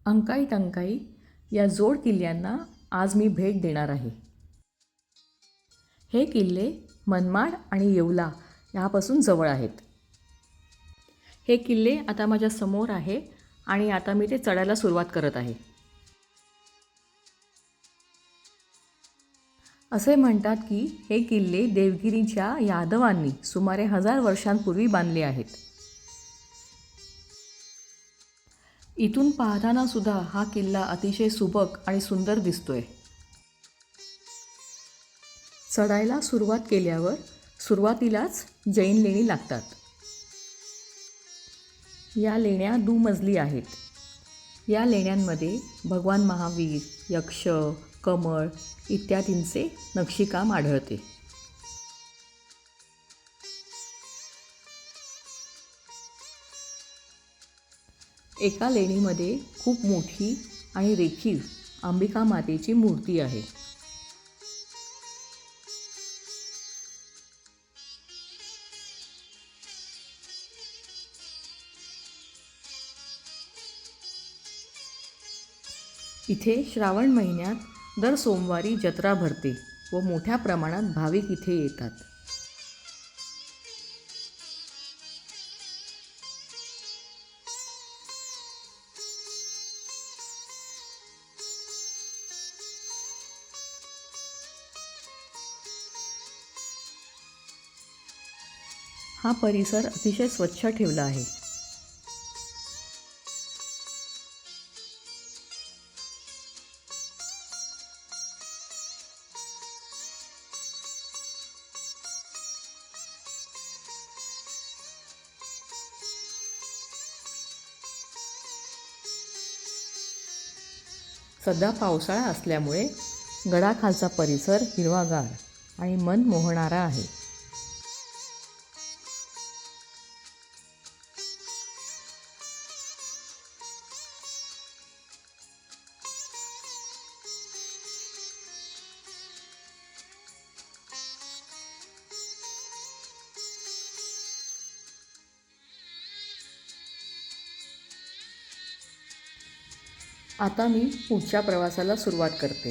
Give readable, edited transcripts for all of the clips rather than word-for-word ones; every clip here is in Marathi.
अंकाई टंकाई या जोड किल्ल्यांना आज मी भेट देणार आहे. हे किल्ले मनमाड आणि येवला यापासून जवळ आहेत. हे किल्ले आता माझ्या समोर आहे आणि आता मी ते चढायला सुरुवात करत आहे. असे म्हणतात की हे किल्ले देवगिरीच्या यादवांनी सुमारे 1000 वर्षांपूर्वी बांधले आहेत. इथून पाहताना सुद्धा हा किल्ला अतिशय सुबक आणि सुंदर दिसतोय. चढायला सुरुवात केल्यावर सुरुवातीलाच जैन लेणी लागतात. या लेण्या दुमजली आहेत. या लेण्यांमध्ये भगवान महावीर, यक्ष, कमळ इत्यादींचे नक्षीकाम आढळते. एका लेणीमध्ये खूप मोठी आणि रेखीव अंबिका मातेची मूर्ती आहे. इथे श्रावण महिन्यात दर सोमवारी जत्रा भरते व मोठ्या प्रमाणात भाविक इथे येतात. हा परिसर अतिशय स्वच्छ ठेवला आहे. सध्या पावसाळा असल्यामुळे गडाखालचा परिसर हिरवागार आणि मन मोहणारा आहे. आता मी पुढच्या प्रवासाला सुरुवात करते.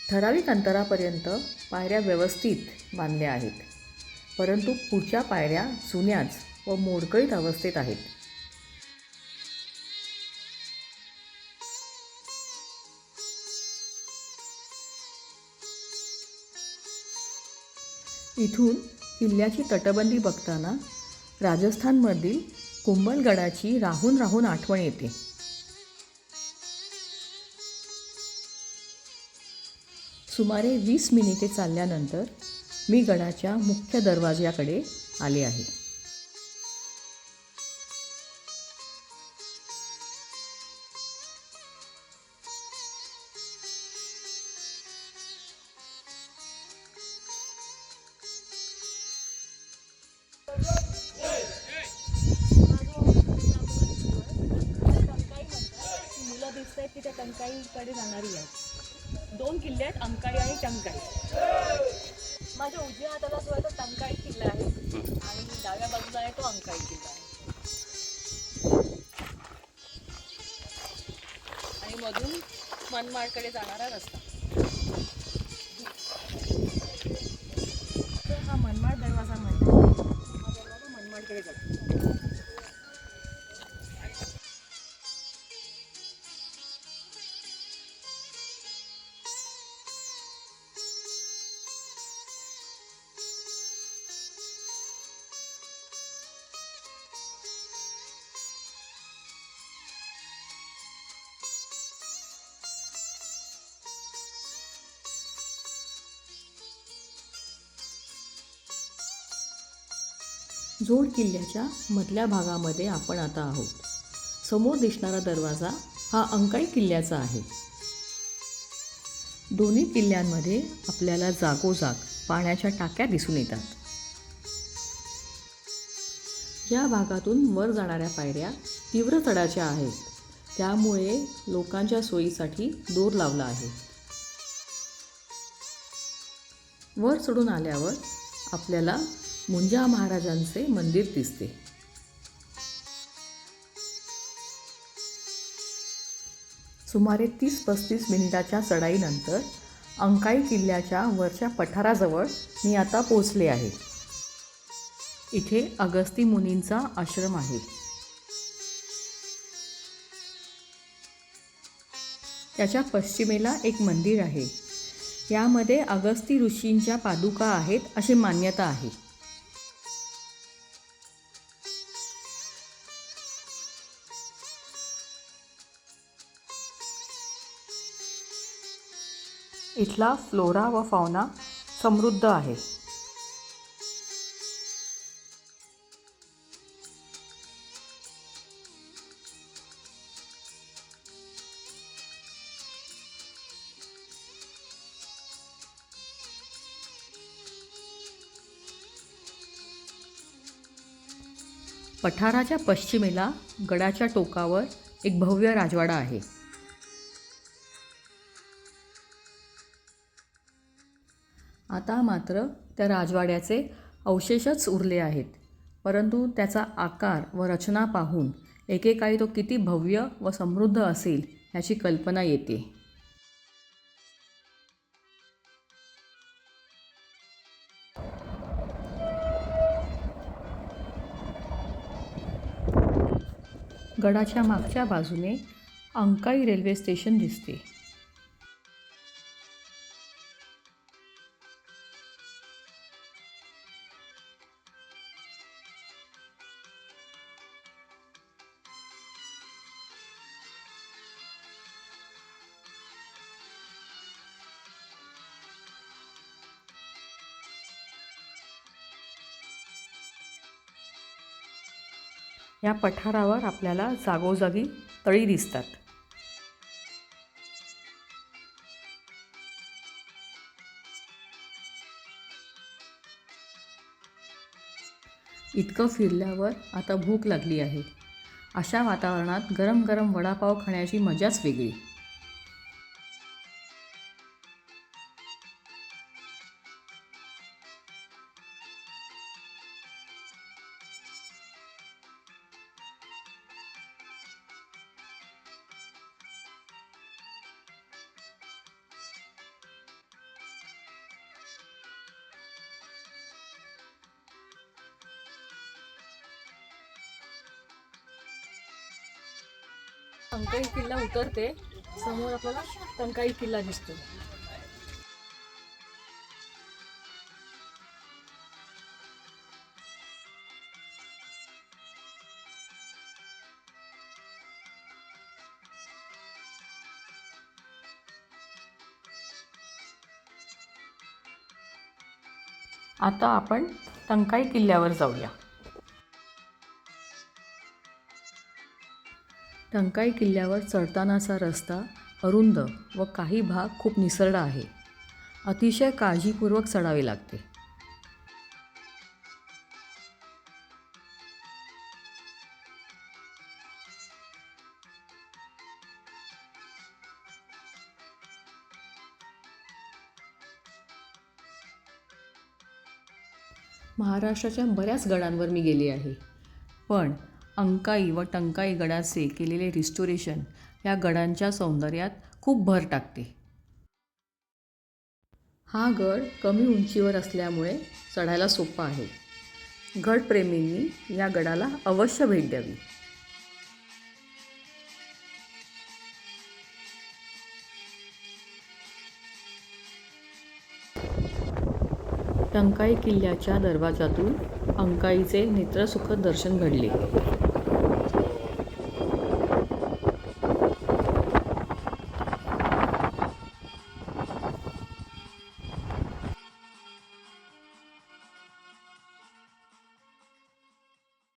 ठराविक अंतरापर्यंत पायऱ्या व्यवस्थित बांधल्या आहेत, परंतु पुढच्या पायऱ्या जुन्याच व मोडकळीत अवस्थेत आहेत. इथून किल्ल्याची तटबंदी बघताना राजस्थानमधील कुंभलगडाची राहून राहून आठवण येते. सुमारे 20 मिनिटे चालल्यानंतर मी गडाच्या मुख्य दरवाज्याकडे आले आहे. मुलं दिसत आहेत की त्या टंकाईकडे जाणारी आहेत. 2 किल्ले आहेत, अंकाई आणि टंकाई. माझ्या उजव्या हाताला जो आहे तो टंकाई किल्ला आहे आणि डाव्या बाजूला आहे तो अंकाई किल्ला आहे. आणि मधून मनमाडकडे जाणारा रस्ता. तर हा मनमाड दरवाजा म्हणतात. हा दरवाजा मनमाडकडे जातो. जोड किल्ल्याच्या मधल्या भागामध्ये आपण आता आहोत. समोर दिसणारा दरवाजा हा अंकाई किल्ल्याचा आहे. दोन्ही किल्ल्यांमध्ये आपल्याला जागोजाग पाण्याच्या टाक्या दिसून येतात. या भागातून वर जाणाऱ्या पायऱ्या तीव्र चढाच्या आहेत, त्यामुळे लोकांच्या सोयीसाठी दोर लावला आहे. वर चढून आल्यावर आपल्याला मुंजा महाराजांचे मंदिर दिसते. सुमारे 30-35 मिनिटाच्या चढाईनंतर अंकाई किल्ल्याच्या वरच्या पठाराजवळ मी आता पोचले आहे. इथे अगस्ती मुनींचा आश्रम आहे. त्याच्या पश्चिमेला एक मंदिर आहे. यामध्ये अगस्ती ऋषींच्या पादुका आहेत अशी मान्यता आहे. इथला फ्लोरा व फौना समृद्ध आहे. पठाराच्या पश्चिमेला गडाच्या टोकावर एक भव्य राजवाडा आहे. आता मात्र त्या राजवाड्याचे अवशेषच उरले आहेत, परंतु त्याचा आकार व रचना पाहून एकेकाळी तो किती भव्य व समृद्ध असेल याची कल्पना येते. गडाच्या मागच्या बाजूने अंकाई रेल्वे स्टेशन दिसते. या पठारावर आपल्याला जागोजागी तळी दिसतात. इतकं फिरल्यावर आता भूक लागली आहे. अशा वातावरणात गरम गरम वडापाव खाण्याची मजाच वेगळी. अंकाई किल्ला उतरते, समोर आपल्याला टंकाई किल्ला दिसतो. आता आपण टंकाई किल्ल्यावर जाऊया. टंकाई किल्ल्यावर चढतानाचा रस्ता अरुंद व काही भाग खूप निसरडा आहे. अतिशय काळजीपूर्वक चढावे लागते. महाराष्ट्राच्या बऱ्याच गडांवर मी गेले आहे, पण अंकाई व टंकाई गडाचे केलेले रिस्टोरेशन या गडांच्या सौंदर्यात खूप भर टाकते. हा गड कमी उंचीवर असल्यामुळे चढायला सोपा आहे. गडप्रेमींनी या गडाला अवश्य भेट द्यावी. टंकाई किल्ल्याच्या दरवाजातून अंकाईचे नेत्रसुखद दर्शन घडले.